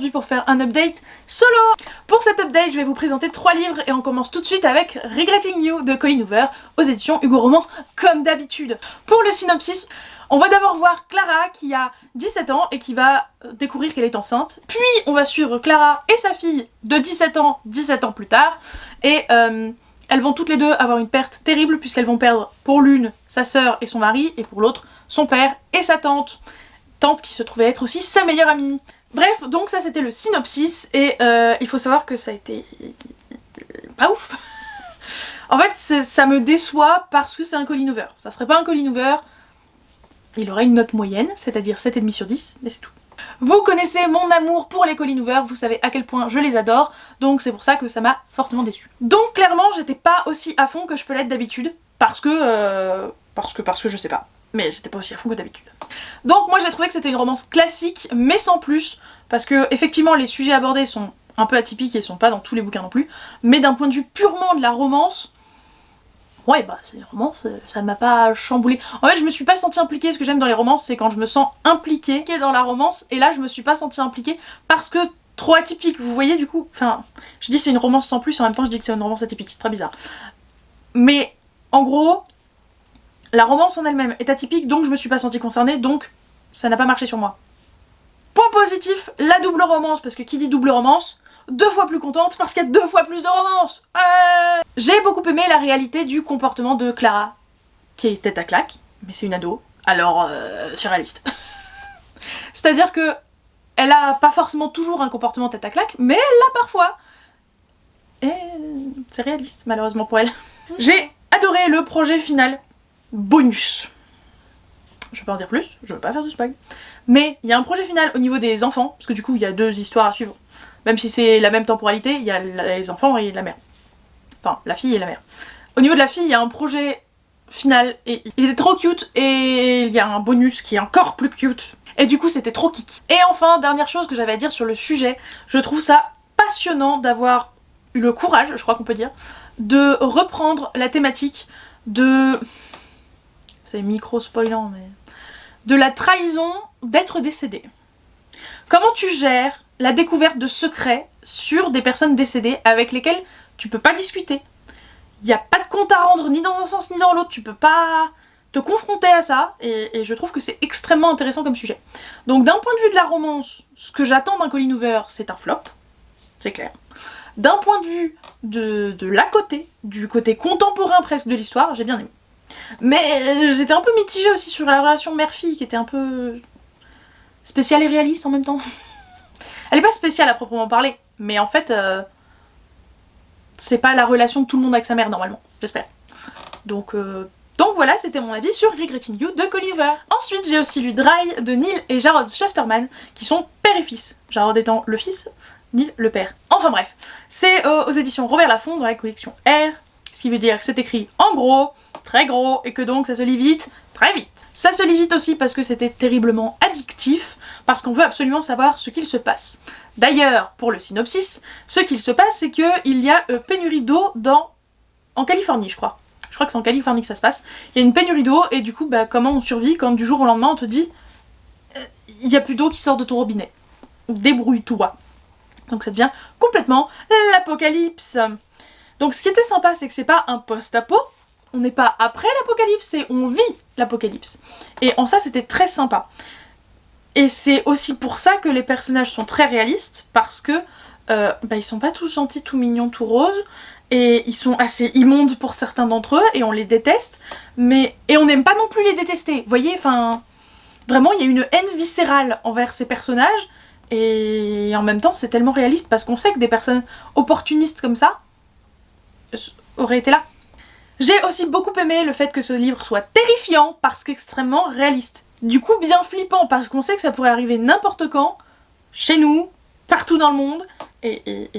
aujourd'hui pour faire un update solo. Pour cet update, je vais vous présenter 3 livres et on commence tout de suite avec Regretting You de Colleen Hoover aux éditions Hugo Roman comme d'habitude. Pour le synopsis, on va d'abord voir Clara qui a 17 ans et qui va découvrir qu'elle est enceinte. Puis on va suivre Clara et sa fille de 17 ans plus tard. Et elles vont toutes les deux avoir une perte terrible puisqu'elles vont perdre pour l'une sa sœur et son mari et pour l'autre son père et sa tante. Tante qui se trouvait être aussi sa meilleure amie. Bref, donc ça c'était le synopsis et il faut savoir que ça a été pas ouf. En fait ça me déçoit parce que c'est un Colleen Hoover. Ça serait pas un Colleen Hoover, il aurait une note moyenne, c'est-à-dire 7,5 sur 10, mais c'est tout. Vous connaissez mon amour pour les Colleen Hoover, vous savez à quel point je les adore, donc c'est pour ça que ça m'a fortement déçue. Donc clairement j'étais pas aussi à fond que je peux l'être d'habitude, parce que je sais pas. Mais j'étais pas aussi à fond que d'habitude. Donc moi j'ai trouvé que c'était une romance classique, mais sans plus, parce que effectivement les sujets abordés sont un peu atypiques et sont pas dans tous les bouquins non plus, mais d'un point de vue purement de la romance, ouais bah c'est une romance, ça m'a pas chamboulé. En fait je me suis pas sentie impliquée, ce que j'aime dans les romances c'est quand je me sens impliquée dans la romance, et là je me suis pas sentie impliquée parce que trop atypique, vous voyez du coup, enfin je dis c'est une romance sans plus, en même temps je dis que c'est une romance atypique, c'est très bizarre. Mais en gros, la romance en elle-même est atypique, donc je me suis pas sentie concernée, donc ça n'a pas marché sur moi. Point positif, la double romance, parce que qui dit double romance, 2 fois plus contente parce qu'il y a 2 fois plus de romance. J'ai beaucoup aimé la réalité du comportement de Clara, qui est tête à claque, mais c'est une ado, alors c'est réaliste. C'est-à-dire que elle a pas forcément toujours un comportement tête à claque, mais elle l'a parfois. Et c'est réaliste malheureusement pour elle. J'ai adoré le projet final. Bonus. Je vais pas en dire plus, je veux pas faire de spoil. Mais il y a un projet final au niveau des enfants, parce que du coup il y a 2 histoires à suivre. Même si c'est la même temporalité, il y a les enfants et la mère. Enfin, la fille et la mère. Au niveau de la fille, il y a un projet final et il était trop cute, et il y a un bonus qui est encore plus cute. Et du coup c'était trop kiki. Et enfin, dernière chose que j'avais à dire sur le sujet, je trouve ça passionnant d'avoir eu le courage, je crois qu'on peut dire, de reprendre la thématique de... c'est micro-spoilant, mais... de la trahison d'être décédé. Comment tu gères la découverte de secrets sur des personnes décédées avec lesquelles tu peux pas discuter? Il n'y a pas de compte à rendre ni dans un sens ni dans l'autre, tu peux pas te confronter à ça, et je trouve que c'est extrêmement intéressant comme sujet. Donc d'un point de vue de la romance, ce que j'attends d'un Colleen Hoover, c'est un flop, c'est clair. D'un point de vue de l'à côté, du côté contemporain presque de l'histoire, j'ai bien aimé. Mais j'étais un peu mitigée aussi sur la relation mère-fille qui était un peu spéciale et réaliste en même temps. Elle est pas spéciale à proprement parler, mais en fait c'est pas la relation de tout le monde avec sa mère normalement, j'espère. Donc voilà, c'était mon avis sur Regretting You de Colleen Hoover. Ensuite j'ai aussi lu Dry de Neil et Jarrod Shusterman, qui sont père et fils. Jarrod étant le fils, Neil le père. Enfin bref, c'est aux éditions Robert Laffont dans la collection R, ce qui veut dire que c'est écrit en gros, très gros, et que donc ça se lit vite, très vite. Ça se lit vite aussi parce que c'était terriblement addictif, parce qu'on veut absolument savoir ce qu'il se passe. D'ailleurs, pour le synopsis, ce qu'il se passe c'est qu'il y a pénurie d'eau en Californie je crois. Je crois que c'est en Californie que ça se passe. Il y a une pénurie d'eau et du coup bah, comment on survit quand du jour au lendemain on te dit il n'y a plus d'eau qui sort de ton robinet. Débrouille-toi. Donc ça devient complètement l'apocalypse. Donc ce qui était sympa c'est que c'est pas un post-apo, on n'est pas après l'apocalypse, c'est on vit l'apocalypse. Et en ça c'était très sympa. Et c'est aussi pour ça que les personnages sont très réalistes, parce que ils sont pas tous gentils, tout mignons, tout roses, et ils sont assez immondes pour certains d'entre eux, et on les déteste, et on n'aime pas non plus les détester, vous voyez, enfin... Vraiment il y a une haine viscérale envers ces personnages, et en même temps c'est tellement réaliste, parce qu'on sait que des personnes opportunistes comme ça auraient été là. J'ai aussi beaucoup aimé le fait que ce livre soit terrifiant parce qu'extrêmement réaliste. Du coup bien flippant parce qu'on sait que ça pourrait arriver n'importe quand, chez nous, partout dans le monde, et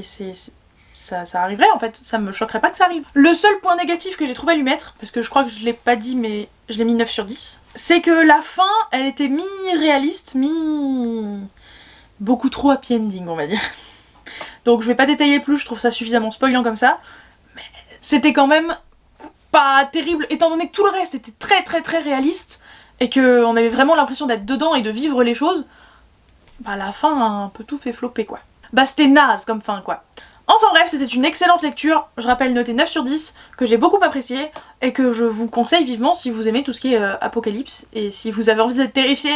ça arriverait en fait, ça me choquerait pas que ça arrive. Le seul point négatif que j'ai trouvé à lui mettre, parce que je crois que je l'ai pas dit mais je l'ai mis 9 sur 10, c'est que la fin elle était mi-réaliste, beaucoup trop happy ending on va dire. Donc je vais pas détailler plus, je trouve ça suffisamment spoilant comme ça, mais c'était quand même pas terrible, étant donné que tout le reste était très réaliste, et qu'on avait vraiment l'impression d'être dedans et de vivre les choses. bah la fin a un peu tout fait flopper quoi. Bah c'était naze comme fin quoi. Enfin bref, c'était une excellente lecture, je rappelle notée 9 sur 10, que j'ai beaucoup apprécié et que je vous conseille vivement si vous aimez tout ce qui est apocalypse et si vous avez envie d'être terrifié.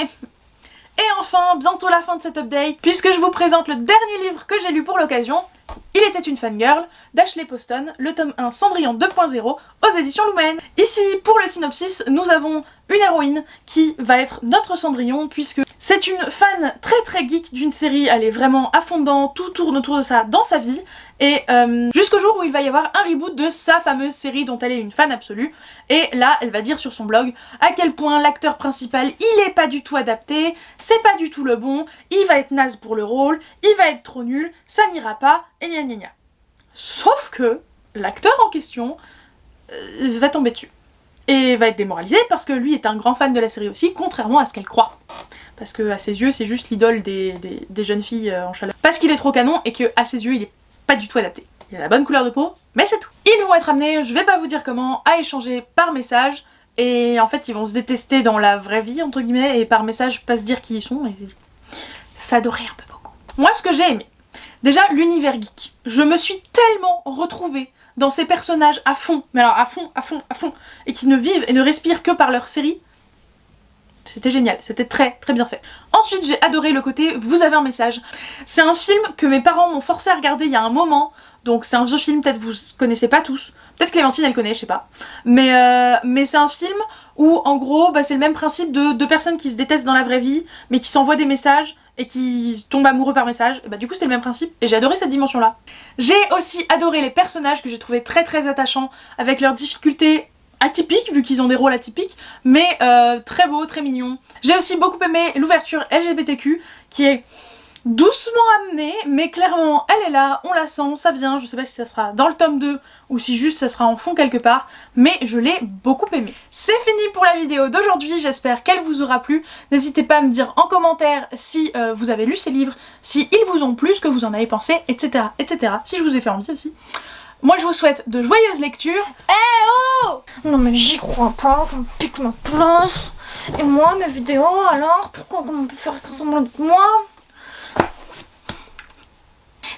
Et enfin, bientôt la fin de cet update, puisque je vous présente le dernier livre que j'ai lu pour l'occasion, Il était une fangirl d'Ashley Poston, le tome 1 Cendrillon 2.0 aux éditions Lumen. Ici, pour le synopsis, nous avons une héroïne qui va être notre Cendrillon, puisque c'est une fan très geek d'une série, elle est vraiment à fond dedans, tout tourne autour de ça dans sa vie, et jusqu'au jour où il va y avoir un reboot de sa fameuse série dont elle est une fan absolue, et là elle va dire sur son blog à quel point l'acteur principal il est pas du tout adapté, c'est pas du tout le bon, il va être naze pour le rôle, il va être trop nul, ça n'ira pas, et gna gna gna. Sauf que l'acteur en question va tomber dessus. Et va être démoralisé parce que lui est un grand fan de la série aussi, contrairement à ce qu'elle croit. Parce que à ses yeux c'est juste l'idole des jeunes filles en chaleur. Parce qu'il est trop canon et que à ses yeux il est pas du tout adapté. Il a la bonne couleur de peau, mais c'est tout. Ils vont être amenés, je vais pas vous dire comment, à échanger par message. Et en fait ils vont se détester dans la vraie vie entre guillemets et par message pas se dire qui ils sont et s'adorer un peu beaucoup. Moi ce que j'ai aimé, déjà l'univers geek. Je me suis tellement retrouvée dans ces personnages à fond, mais alors à fond, et qui ne vivent et ne respirent que par leur série. C'était génial, c'était très bien fait. Ensuite j'ai adoré le côté vous avez un message. C'est un film que mes parents m'ont forcé à regarder il y a un moment, donc c'est un vieux film, peut-être vous connaissez pas tous, peut-être Clémentine elle connaît, je sais pas. Mais c'est un film où en gros bah, c'est le même principe de deux personnes qui se détestent dans la vraie vie, mais qui s'envoient des messages et qui tombent amoureux par message, et bah du coup c'était le même principe et j'ai adoré cette dimension là. J'ai aussi adoré les personnages que j'ai trouvé très attachants avec leurs difficultés atypiques vu qu'ils ont des rôles atypiques, mais très beaux, très mignons. J'ai aussi beaucoup aimé l'ouverture LGBTQ qui est doucement amenée mais clairement elle est là, on la sent, ça vient, je sais pas si ça sera dans le tome 2 ou si juste ça sera en fond quelque part, mais je l'ai beaucoup aimé. C'est fini pour la vidéo d'aujourd'hui, j'espère qu'elle vous aura plu. N'hésitez pas à me dire en commentaire si vous avez lu ces livres, si ils vous ont plu, ce que vous en avez pensé, etc. Si je vous ai fait envie aussi. Moi je vous souhaite de joyeuses lectures. Eh oh! Non mais j'y crois pas qu'on pique ma place. Et moi mes vidéos alors, pourquoi on peut faire semblant de moi?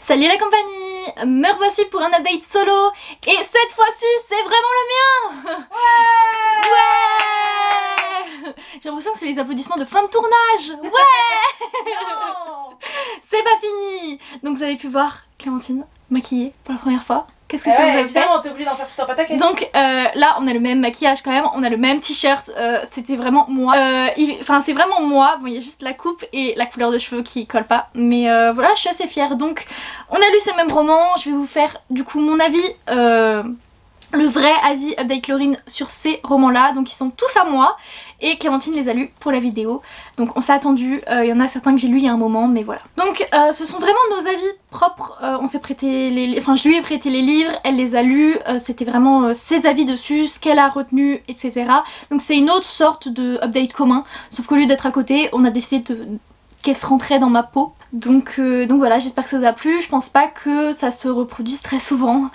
Salut la compagnie, me revoici pour un update solo et cette fois-ci c'est vraiment le mien. Ouais. J'ai l'impression que c'est les applaudissements de fin de tournage. Ouais. C'est pas fini. Donc vous avez pu voir Clémentine maquillée pour la première fois. Qu'est-ce que ça vous a fait? Évidemment, t'es obligé d'en faire tout un pataquès. Donc là on a le même maquillage quand même, on a le même t-shirt, c'était vraiment moi. Enfin c'est vraiment moi, bon il y a juste la coupe et la couleur de cheveux qui colle pas. Mais voilà, je suis assez fière. Donc on a lu ce même roman, je vais vous faire du coup mon avis, le vrai avis Update Laurine sur ces romans là. Donc ils sont tous à moi et Clémentine les a lus pour la vidéo. Donc on s'est attendu, il y en a certains que j'ai lus il y a un moment mais voilà. Donc ce sont vraiment nos avis propres, on s'est prêté les... Enfin je lui ai prêté les livres, elle les a lus, c'était vraiment ses avis dessus, ce qu'elle a retenu, etc. Donc c'est une autre sorte de update commun, sauf qu'au lieu d'être à côté, on a décidé qu'elle se rentrait dans ma peau. Donc voilà, j'espère que ça vous a plu. Je pense pas que ça se reproduise très souvent.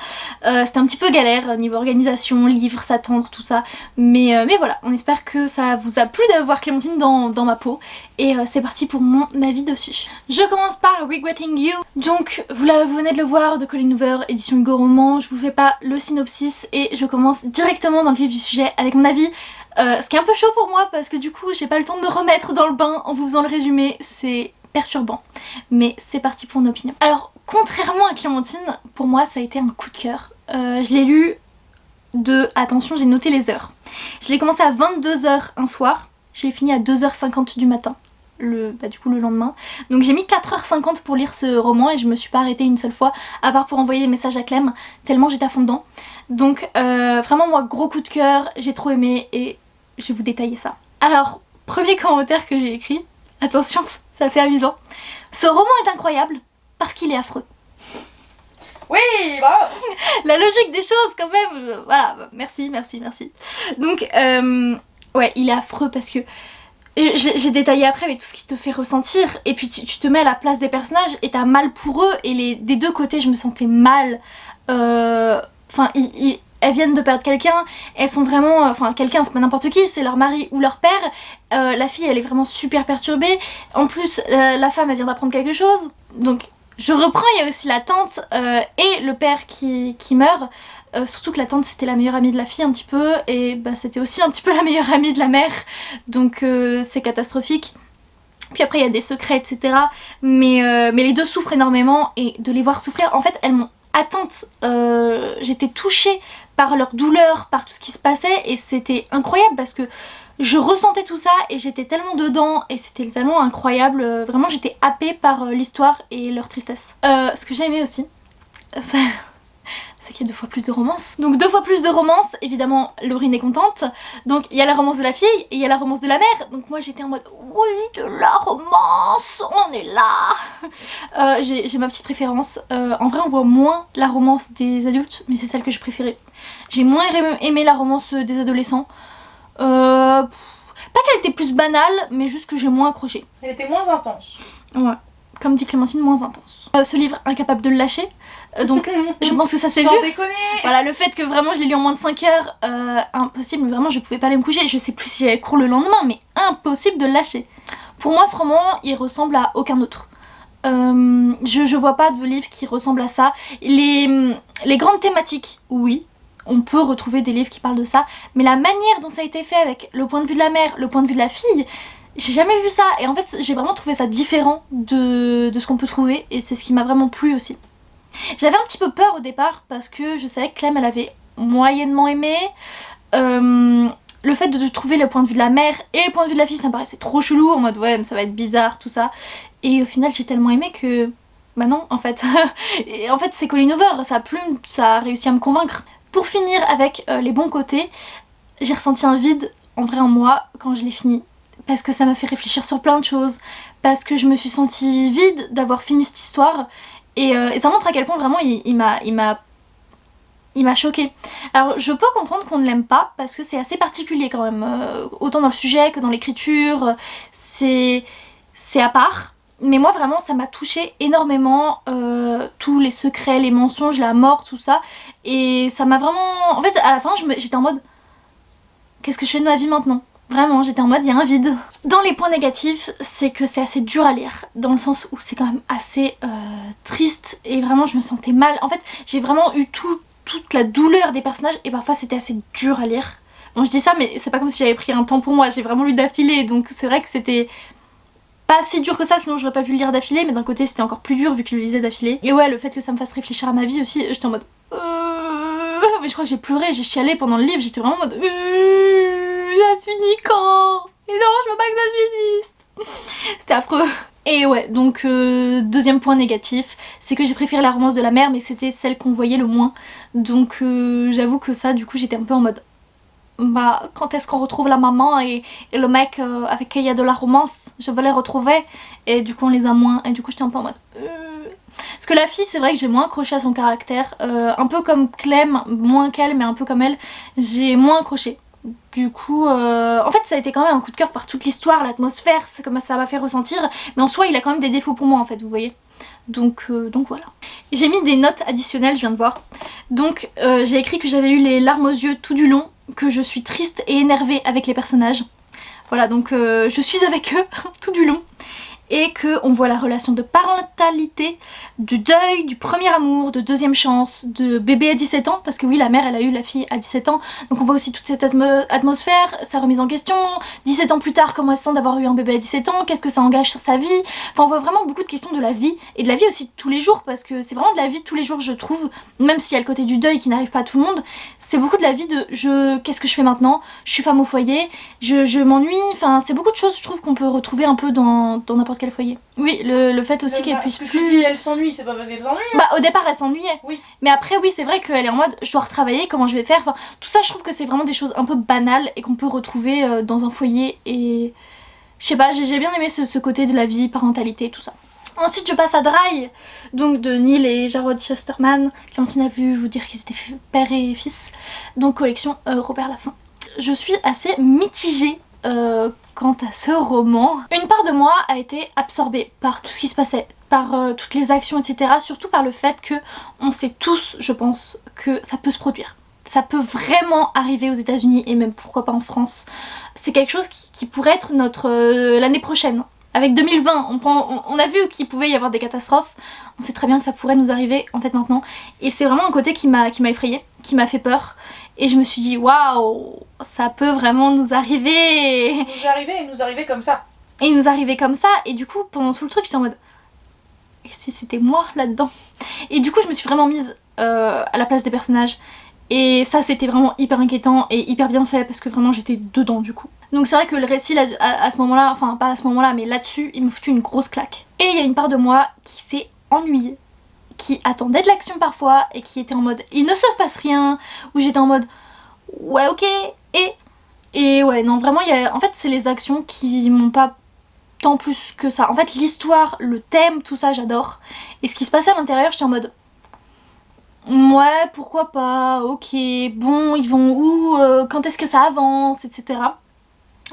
C'était un petit peu galère niveau organisation, livres, s'attendre, tout ça. Mais voilà, on espère que ça vous a plu d'avoir Clémentine dans ma peau. Et c'est parti pour mon avis dessus. Je commence par Regretting You. Donc vous venez de le voir, de Colleen Hoover, édition Hugo Roman. Je vous fais pas le synopsis et je commence directement dans le vif du sujet avec mon avis. Ce qui est un peu chaud pour moi parce que du coup j'ai pas le temps de me remettre dans le bain en vous faisant le résumé, c'est perturbant, mais c'est parti pour une opinion. Alors contrairement à Clémentine, pour moi ça a été un coup de cœur. Je l'ai lu attention j'ai noté les heures, je l'ai commencé à 22 h un soir, je l'ai fini à 2h50 du matin, du coup le lendemain. Donc j'ai mis 4h50 pour lire ce roman et je me suis pas arrêtée une seule fois, à part pour envoyer des messages à Clem, tellement j'étais à fond dedans. Donc vraiment moi gros coup de cœur, j'ai trop aimé et je vais vous détailler ça. Alors, premier commentaire que j'ai écrit, attention, c'est assez amusant. Ce roman est incroyable parce qu'il est affreux. Oui, bravo. La logique des choses quand même, voilà, merci. Donc, ouais, il est affreux parce que j'ai détaillé après avec tout ce qui te fait ressentir et puis tu te mets à la place des personnages et t'as mal pour eux et des deux côtés je me sentais mal. Enfin, elles viennent de perdre quelqu'un, elles sont vraiment, enfin quelqu'un c'est pas n'importe qui, c'est leur mari ou leur père, la fille elle est vraiment super perturbée, en plus la femme elle vient d'apprendre quelque chose, donc je reprends, il y a aussi la tante et le père qui meurt, surtout que la tante c'était la meilleure amie de la fille un petit peu, et bah, c'était aussi un petit peu la meilleure amie de la mère, donc c'est catastrophique. Puis après il y a des secrets etc, mais les deux souffrent énormément, et de les voir souffrir, en fait elles m'ont atteinte, j'étais touchée par leur douleur, par tout ce qui se passait, et c'était incroyable parce que je ressentais tout ça et j'étais tellement dedans et c'était tellement incroyable, vraiment j'étais happée par l'histoire et leur tristesse. Ce que j'ai aimé aussi, c'est qu'il y a 2 fois plus de romance. Donc 2 fois plus de romance, évidemment Laurine est contente. Donc il y a la romance de la fille et il y a la romance de la mère. Donc moi j'étais en mode oui, de la romance, on est là. J'ai ma petite préférence. En vrai on voit moins la romance des adultes, mais c'est celle que je préférais. J'ai moins aimé la romance des adolescents. Pas qu'elle était plus banale, mais juste que j'ai moins accroché. Elle était moins intense. Ouais, comme dit Clémentine, moins intense. Ce livre, incapable de le lâcher. Donc je pense que ça s'est vu. Sans déconner. Voilà, le fait que vraiment je l'ai lu en moins de 5 heures, impossible, mais vraiment je pouvais pas aller me coucher. Je sais plus si j'avais cours le lendemain, mais impossible de le lâcher. Pour moi ce roman, il ressemble à aucun autre. Je vois pas de livre qui ressemble à ça. Les grandes thématiques, oui. On peut retrouver des livres qui parlent de ça, mais la manière dont ça a été fait avec le point de vue de la mère, le point de vue de la fille, j'ai jamais vu ça, et en fait j'ai vraiment trouvé ça différent de ce qu'on peut trouver, et c'est ce qui m'a vraiment plu aussi. J'avais un petit peu peur au départ parce que je savais que Clem elle avait moyennement aimé, le fait de trouver le point de vue de la mère et le point de vue de la fille ça me paraissait trop chelou, en mode ouais mais ça va être bizarre tout ça, et au final j'ai tellement aimé que bah non en fait. Et en fait c'est Colleen Hoover, sa plume ça a réussi à me convaincre. Pour finir avec les bons côtés, j'ai ressenti un vide en vrai en moi quand je l'ai fini. Parce que ça m'a fait réfléchir sur plein de choses. Parce que je me suis sentie vide d'avoir fini cette histoire. Et ça montre à quel point vraiment il m'a choquée. Alors je peux comprendre qu'on ne l'aime pas parce que c'est assez particulier quand même. Autant dans le sujet que dans l'écriture. C'est à part. Mais moi vraiment ça m'a touchée énormément, tous les secrets, les mensonges, la mort, tout ça. Et ça m'a vraiment... En fait à la fin j'étais en mode qu'est-ce que je fais de ma vie maintenant? Vraiment j'étais en mode il y a un vide. Dans les points négatifs c'est que c'est assez dur à lire. Dans le sens où c'est quand même assez triste et vraiment je me sentais mal. En fait j'ai vraiment eu toute la douleur des personnages et parfois c'était assez dur à lire. Bon je dis ça mais c'est pas comme si j'avais pris un temps pour moi, j'ai vraiment lu d'affilée donc c'est vrai que c'était... pas si dur que ça sinon j'aurais pas pu le lire d'affilée, mais d'un côté c'était encore plus dur vu que je le lisais d'affilée. Et ouais le fait que ça me fasse réfléchir à ma vie aussi, j'étais en mode mais je crois que j'ai pleuré, j'ai chialé pendant le livre, j'étais vraiment en mode ça se finit quand? Et non je veux pas que ça se finisse. C'était affreux. Et ouais donc deuxième point négatif, c'est que j'ai préféré la romance de la mère mais c'était celle qu'on voyait le moins. Donc j'avoue que ça du coup j'étais un peu en mode bah quand est-ce qu'on retrouve la maman et le mec avec qui il y a de la romance, je veux les retrouver, et du coup on les a moins et du coup j'étais un peu en mode parce que la fille c'est vrai que j'ai moins accroché à son caractère, un peu comme Clem, moins qu'elle mais un peu comme elle, j'ai moins accroché. Du coup en fait ça a été quand même un coup de cœur par toute l'histoire, l'atmosphère, c'est comme ça m'a fait ressentir, mais en soi il a quand même des défauts pour moi en fait vous voyez. Donc voilà. J'ai mis des notes additionnelles, je viens de voir. Donc j'ai écrit que j'avais eu les larmes aux yeux tout du long, que je suis triste et énervée avec les personnages. Voilà donc je suis avec eux tout du long. Et qu'on voit la relation de parentalité, du deuil, du premier amour, de deuxième chance, de bébé à 17 ans, parce que oui la mère elle a eu la fille à 17 ans, donc on voit aussi toute cette atmosphère, sa remise en question, 17 ans plus tard comment elle se sent d'avoir eu un bébé à 17 ans, qu'est-ce que ça engage sur sa vie, enfin on voit vraiment beaucoup de questions de la vie, et de la vie aussi de tous les jours, parce que c'est vraiment de la vie de tous les jours je trouve, même s'il y a le côté du deuil qui n'arrive pas à tout le monde, c'est beaucoup de la vie de qu'est-ce que je fais maintenant, je suis femme au foyer, je m'ennuie, enfin c'est beaucoup de choses je trouve qu'on peut retrouver un peu dans n'importe quel foyer. Oui, le fait aussi qu'elle puisse plus... Dis, elle s'ennuie, c'est pas parce qu'elle s'ennuie. Bah au départ elle s'ennuyait. Oui. Mais après oui c'est vrai qu'elle est en mode je dois retravailler, comment je vais faire. Enfin, tout ça je trouve que c'est vraiment des choses un peu banales et qu'on peut retrouver dans un foyer. Et je sais pas, j'ai bien aimé ce côté de la vie, parentalité, tout ça. Ensuite je passe à Dry, donc de Neil et Jarrod Shusterman. Clémentine a vu vous dire qu'ils étaient père et fils. Donc collection Robert Laffont. Je suis assez mitigée quant à ce roman. Une part de moi a été absorbée par tout ce qui se passait, par toutes les actions etc. Surtout par le fait que on sait tous je pense que ça peut se produire. ça peut vraiment arriver aux États-Unis et même pourquoi pas en France. C'est quelque chose qui pourrait être notre l'année prochaine. Avec 2020, on a vu qu'il pouvait y avoir des catastrophes. On sait très bien que ça pourrait nous arriver en fait maintenant. Et c'est vraiment un côté qui m'a effrayée, qui m'a fait peur. Et je me suis dit waouh, ça peut vraiment nous arriver. Nous arriver comme ça. Et il nous arrivait comme ça. Et du coup, pendant tout le truc, j'étais en mode et si c'était moi là-dedans? Et du coup, je me suis vraiment mise à la place des personnages. Et ça, c'était vraiment hyper inquiétant et hyper bien fait parce que vraiment j'étais dedans du coup. Donc c'est vrai que le récit là, à ce moment-là, enfin pas à ce moment-là, mais là-dessus, il me foutu une grosse claque. Et il y a une part de moi qui s'est ennuyée, qui attendait de l'action parfois et qui était en mode il ne se passe rien, où j'étais en mode ouais ok, et ouais non vraiment, en fait c'est les actions qui m'ont pas tant plus que ça. En fait l'histoire, le thème, tout ça j'adore. Et ce qui se passait à l'intérieur, j'étais en mode ouais, pourquoi pas, ok, bon, ils vont où, quand est-ce que ça avance, etc.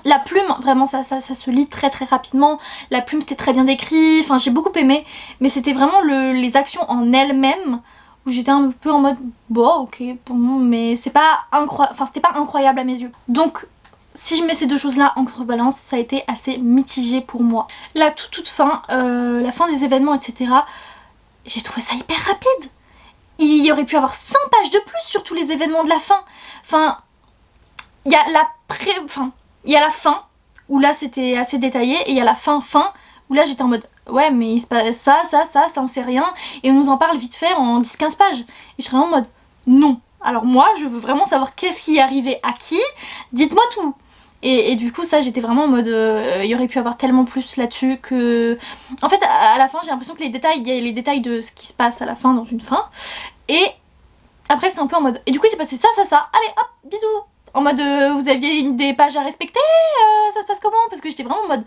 La plume, vraiment, ça se lit très très rapidement. La plume, c'était très bien décrit, enfin, j'ai beaucoup aimé. Mais c'était vraiment les actions en elles-mêmes où j'étais un peu en mode, bon, ok, bon, mais c'est pas incroyable, enfin, c'était pas incroyable à mes yeux. Donc, si je mets ces deux choses-là en contrebalance, ça a été assez mitigé pour moi. La toute fin, la fin des événements, etc., j'ai trouvé ça hyper rapide. Il y aurait pu avoir 100 pages de plus sur tous les événements de la fin. Enfin, il y a la fin où là c'était assez détaillé et il y a la fin où là j'étais en mode ouais mais il se passe ça on sait rien et on nous en parle vite fait en 10-15 pages. Et je serais en mode non. Alors moi je veux vraiment savoir qu'est-ce qui est arrivé à qui, dites-moi tout. Et du coup ça j'étais vraiment en mode il y aurait pu avoir tellement plus là-dessus que... En fait à la fin j'ai l'impression que il y a les détails de ce qui se passe à la fin dans une fin. Et après c'est un peu en mode... Et du coup il s'est passé ça, allez hop, bisous. En mode vous aviez des pages à respecter, ça se passe comment? Parce que j'étais vraiment en mode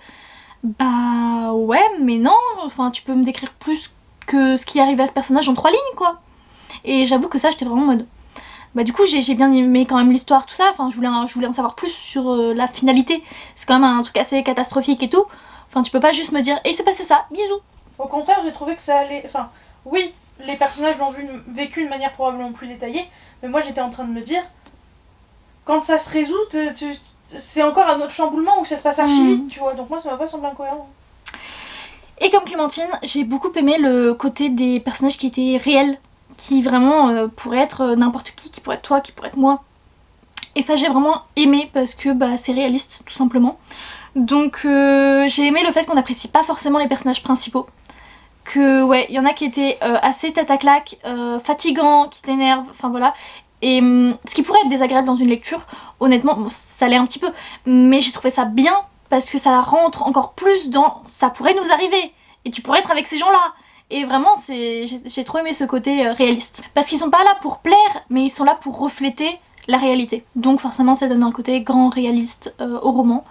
bah ouais mais non, enfin tu peux me décrire plus que ce qui arrivait à ce personnage en 3 lignes quoi. Et j'avoue que ça j'étais vraiment en mode... Bah du coup j'ai bien aimé quand même l'histoire, tout ça, enfin je voulais en savoir plus sur la finalité. C'est quand même un truc assez catastrophique et tout. Enfin tu peux pas juste me dire et il s'est passé ça, bisous. Au contraire j'ai trouvé que ça allait... Enfin oui, les personnages l'ont vécu de manière probablement plus détaillée, mais moi j'étais en train de me dire quand ça se résout, c'est encore un autre chamboulement où ça se passe archi vite, tu vois, donc moi ça m'a pas semblé incohérent. Et comme Clémentine, j'ai beaucoup aimé le côté des personnages qui étaient réels, qui vraiment pourraient être n'importe qui pourrait être toi, qui pourrait être moi. Et ça j'ai vraiment aimé parce que bah, c'est réaliste tout simplement. Donc j'ai aimé le fait qu'on n'apprécie pas forcément les personnages principaux. Que ouais, il y en a qui étaient assez tête à claque, fatigants, qui t'énervent, enfin voilà. Et ce qui pourrait être désagréable dans une lecture, honnêtement, bon, ça l'est un petit peu, mais j'ai trouvé ça bien parce que ça rentre encore plus dans ça pourrait nous arriver et tu pourrais être avec ces gens-là. Et vraiment, j'ai trop aimé ce côté réaliste. Parce qu'ils sont pas là pour plaire, mais ils sont là pour refléter la réalité. Donc forcément, ça donne un côté grand réaliste au roman.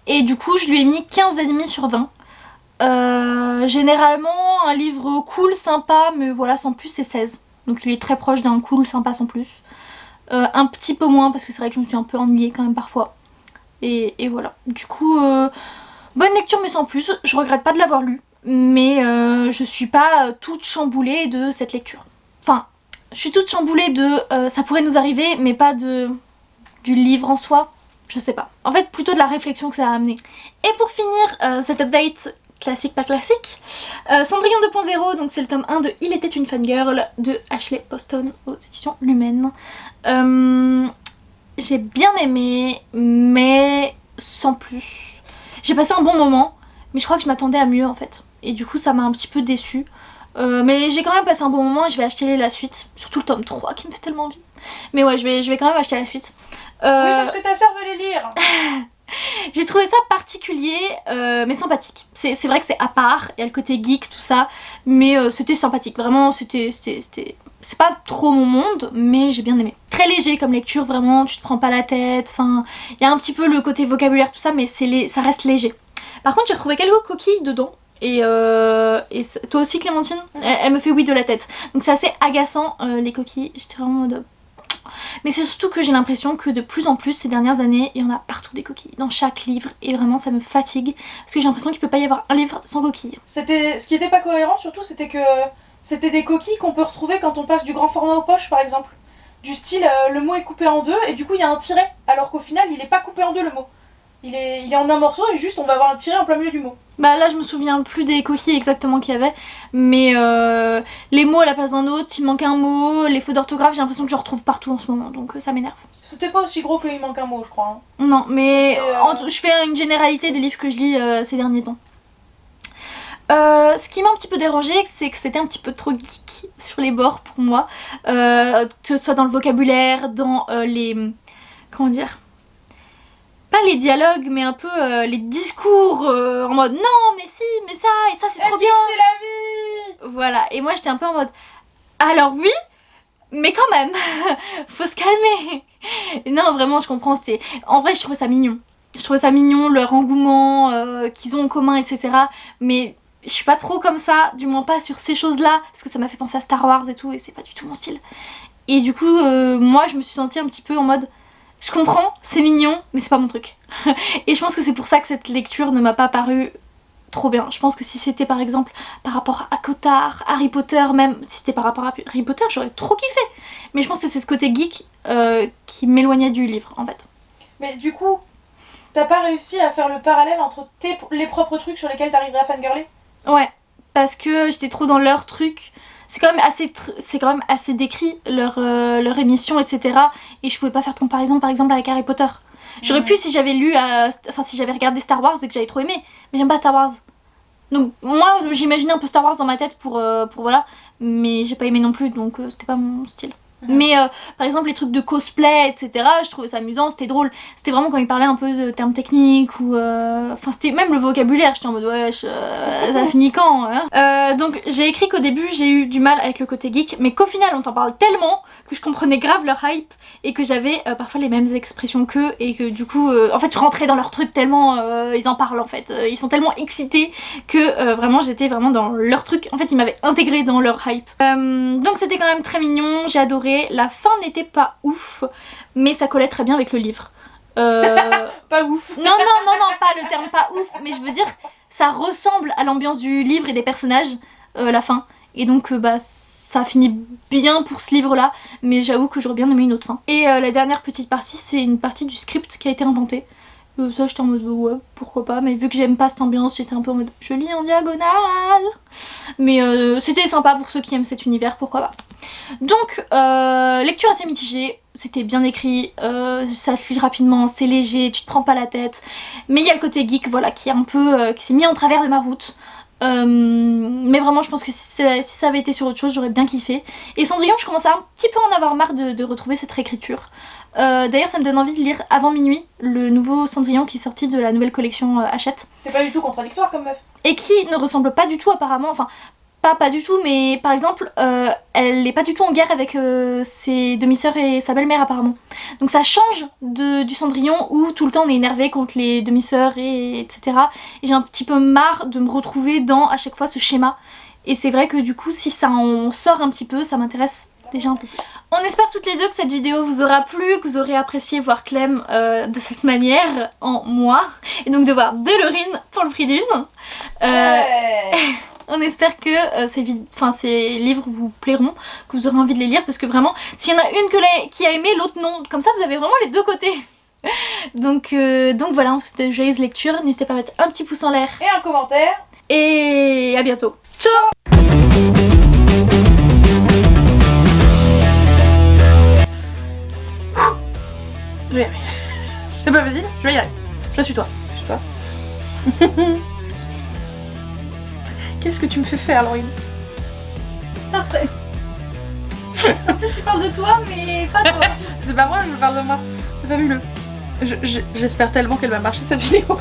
Et du coup, je lui ai mis 15,5 sur 20. Généralement, un livre cool, sympa, mais voilà, sans plus, c'est 16. Donc il est très proche d'un cool, sympa, sans plus. Un petit peu moins, parce que c'est vrai que je me suis un peu ennuyée quand même parfois. Et voilà. Du coup, bonne lecture, mais sans plus. Je regrette pas de l'avoir lu. Mais je suis pas toute chamboulée de cette lecture. Enfin, je suis toute chamboulée de ça pourrait nous arriver, mais pas du livre en soi. Je sais pas. En fait, plutôt de la réflexion que ça a amené. Et pour finir cet update classique pas classique, Cendrillon 2.0, donc c'est le tome 1 de Il était une fangirl de Ashley Poston aux éditions Lumen. J'ai bien aimé, mais sans plus. J'ai passé un bon moment, mais je crois que je m'attendais à mieux en fait. Et du coup ça m'a un petit peu déçue. Mais j'ai quand même passé un bon moment et je vais acheter la suite. Surtout le tome 3 qui me fait tellement envie. Mais ouais, je vais quand même acheter la suite. Oui, parce que ta soeur veut les lire. J'ai trouvé ça particulier, mais sympathique. C'est vrai que c'est à part, il y a le côté geek, tout ça, mais c'était sympathique. Vraiment, c'est pas trop mon monde, mais j'ai bien aimé. Très léger comme lecture, vraiment, tu te prends pas la tête. Enfin, il y a un petit peu le côté vocabulaire, tout ça, mais ça reste léger. Par contre, j'ai retrouvé quelques coquilles dedans. Et toi aussi Clémentine, elle me fait oui de la tête. Donc c'est assez agaçant les coquilles. J'étais vraiment en mode... Mais c'est surtout que j'ai l'impression que de plus en plus ces dernières années, il y en a partout des coquilles, dans chaque livre, et vraiment ça me fatigue, parce que j'ai l'impression qu'il peut pas y avoir un livre sans coquilles. Ce qui était pas cohérent surtout, c'était que c'était des coquilles qu'on peut retrouver quand on passe du grand format aux poches par exemple. du style le mot est coupé en deux et du coup il y a un tiret, alors qu'au final il est pas coupé en deux le mot. Il est en un morceau et juste on va avoir un tiret en plein milieu du mot. Bah là je me souviens plus des coquilles exactement qu'il y avait, mais les mots à la place d'un autre, il manque un mot, les fautes d'orthographe j'ai l'impression que je retrouve partout en ce moment, donc ça m'énerve. C'était pas aussi gros qu'il manque un mot je crois. Hein. Non mais je fais une généralité des livres que je lis ces derniers temps. Ce qui m'a un petit peu dérangé, c'est que c'était un petit peu trop geek sur les bords pour moi, que ce soit dans le vocabulaire, dans les... comment dire, pas les dialogues mais un peu les discours en mode non mais si mais ça et ça c'est trop bien, c'est la vie. Voilà, et moi j'étais un peu en mode alors oui mais quand même faut se calmer. Non vraiment je comprends, c'est en vrai je trouvais ça mignon, leur engouement qu'ils ont en commun etc, mais je suis pas trop comme ça, du moins pas sur ces choses là parce que ça m'a fait penser à Star Wars et tout et c'est pas du tout mon style. Et du coup moi je me suis sentie un petit peu en mode je comprends, c'est mignon, mais c'est pas mon truc. Et je pense que c'est pour ça que cette lecture ne m'a pas paru trop bien. Je pense que si c'était par exemple par rapport à Cotard, Harry Potter, même si c'était par rapport à Harry Potter, j'aurais trop kiffé. Mais je pense que c'est ce côté geek qui m'éloignait du livre en fait. Mais du coup, t'as pas réussi à faire le parallèle entre les propres trucs sur lesquels t'arriverais à fangirler? Ouais, parce que j'étais trop dans leur truc. C'est quand même assez décrit leur émission etc. Et je pouvais pas faire de comparaison par exemple avec Harry Potter. J'aurais pu si j'avais lu, si j'avais regardé Star Wars et que j'avais trop aimé, mais j'aime pas Star Wars. Donc moi j'imaginais un peu Star Wars dans ma tête pour voilà, mais j'ai pas aimé non plus donc c'était pas mon style. Mais par exemple les trucs de cosplay etc, je trouvais ça amusant, c'était drôle. C'était vraiment quand ils parlaient un peu de termes techniques ou enfin c'était même le vocabulaire, j'étais en mode ouais ça finit quand hein. Donc j'ai écrit qu'au début j'ai eu du mal avec le côté geek, mais qu'au final on t'en parle tellement que je comprenais grave leur hype et que j'avais parfois les mêmes expressions qu'eux et que du coup en fait je rentrais dans leur truc tellement ils en parlent en fait, ils sont tellement excités que vraiment j'étais vraiment dans leur truc, en fait ils m'avaient intégré dans leur hype. Donc c'était quand même très mignon, j'ai adoré. La fin n'était pas ouf, mais ça collait très bien avec le livre. Pas ouf. Non, pas le terme pas ouf, mais je veux dire, ça ressemble à l'ambiance du livre et des personnages, la fin. Et donc, bah, ça finit bien pour ce livre-là, mais j'avoue que j'aurais bien aimé une autre fin. Et la dernière petite partie, c'est une partie du script qui a été inventée. Ça j'étais en mode ouais pourquoi pas, mais vu que j'aime pas cette ambiance j'étais un peu en mode je lis en diagonale, mais c'était sympa pour ceux qui aiment cet univers, pourquoi pas. Donc lecture assez mitigée, c'était bien écrit, ça se lit rapidement, c'est léger, tu te prends pas la tête, mais il y a le côté geek voilà qui est un peu qui s'est mis en travers de ma route. Mais vraiment je pense que si ça avait été sur autre chose j'aurais bien kiffé. Et Cendrillon je commençais un petit peu à en avoir marre de retrouver cette réécriture. D'ailleurs ça me donne envie de lire Avant minuit, le nouveau Cendrillon qui est sorti de la nouvelle collection Hachette. C'est pas du tout contradictoire comme meuf. Et qui ne ressemble pas du tout apparemment, enfin pas du tout, mais par exemple elle est pas du tout en guerre avec ses demi-sœurs et sa belle-mère apparemment. Donc ça change du Cendrillon où tout le temps on est énervé contre les demi-sœurs et etc. Et j'ai un petit peu marre de me retrouver dans à chaque fois ce schéma. Et c'est vrai que du coup si ça en sort un petit peu, ça m'intéresse déjà un peu plus. On espère toutes les deux que cette vidéo vous aura plu, que vous aurez apprécié voir Clem de cette manière en moi. Et donc de voir de l'urine pour le prix d'une. On espère que ces livres vous plairont, que vous aurez envie de les lire parce que vraiment, s'il y en a une qui a aimé, l'autre non. Comme ça vous avez vraiment les deux côtés. Donc voilà, on vous souhaite de joyeuses lectures. N'hésitez pas à mettre un petit pouce en l'air. Et un commentaire. Et à bientôt. Ciao. Je vais y arriver. C'est pas facile, je vais y arriver. Je suis toi. Je suis toi. Qu'est-ce que tu me fais faire, Laurine? Parfait. En plus tu parles de toi mais pas toi. C'est pas moi, je parle de moi. C'est fabuleux. J'espère tellement qu'elle va marcher cette vidéo.